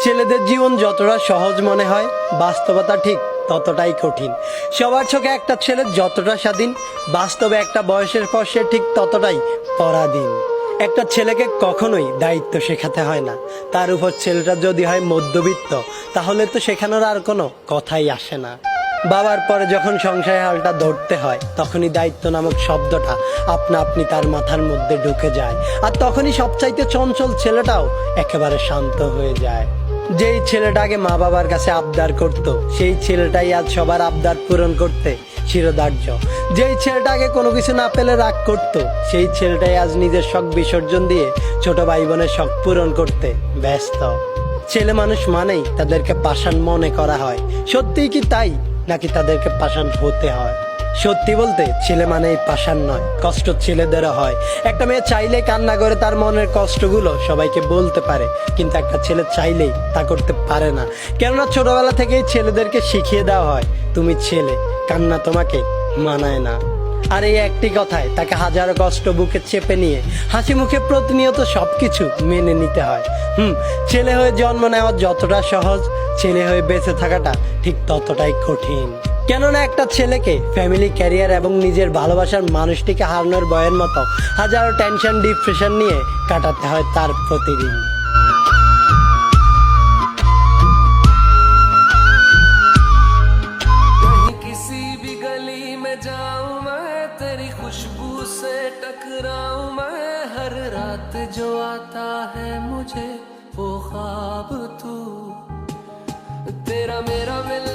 ছেলেদের জীবন যতটা সহজ মনে হয়, বাস্তবতা ঠিক ততটাই কঠিন। সবার চোখে একটা ছেলে যতটা স্বাধীন, বাস্তবে একটা বয়সের পর সে ঠিক ততটাই পরাধীন। একটা ছেলেকে কখনোই দায়িত্ব শেখাতে হয় না। তার উপর ছেলেটা যদি হয় মধ্যবিত্ত, তাহলে তো শেখানোর আর কোনো কথাই আসে না। বাবার পরে যখন সংসারের হালটা ধরতে হয়, তখনই দায়িত্ব নামক শব্দটা আপনা আপনি তার মাথার মধ্যে ঢুকে যায়। আর তখনই সবচাইতে চঞ্চল ছেলেটাও একেবারে শান্ত হয়ে যায়। যেই ছেলেটাকে মা বাবার কাছে আবদার করত, সেই ছেলেটাই আজ সবার আবদার পূরণ করতে শিরোধার্য। যেই ছেলেটাকে কোনো কিছু না পেলে রাগ করত, সেই ছেলেটাই আজ নিজের শখ বিসর্জন দিয়ে ছোট ভাই বোনের শখ পূরণ করতে ব্যস্ত। ছেলে মানুষ মানেই তাদেরকে পাষাণ মনে করা হয়। সত্যিই কি তাই, নাকি তাদেরকে পাষাণ হতে হয়? সত্যি বলতে ছেলে মানেই পাষাণ নয়, কষ্ট ছেলেদেরও হয়। একটা মেয়ে চাইলে কান্না করে তার মনের কষ্টগুলো সবাইকে বলতে পারে, কিন্তু একটা ছেলে চাইলেই তা করতে পারে না। কেননা ছোটবেলা থেকেই ছেলেদেরকে শিখিয়ে দেওয়া হয়, তুমি ছেলে, কান্না তোমাকে মানায় না। আর এই একটি কথায় তাকে হাজারো কষ্ট বুকে চেপে নিয়ে হাসি মুখে প্রতিনিয়ত সবকিছু মেনে নিতে হয়। ছেলে হয়ে জন্ম নেওয়া যতটা সহজ, ছেলে হয়ে বেঁচে থাকাটা ঠিক ততটাই কঠিন। কেননা একটা ছেলেকে ফ্যামিলি, ক্যারিয়ার এবং নিজের ভালোবাসার মানুষটিকে হারানোর ভয়ের মতো হাজারো টেনশন, ডিপ্রেশন নিয়ে কাটাতে হয় তার প্রতিদিন। कहीं किसी भी गली में जाऊं मैं, तेरी खुशबू से टकराऊं मैं, हर रात जो आता है मुझे वो ख्वाब तू, तेरा मेरा मिल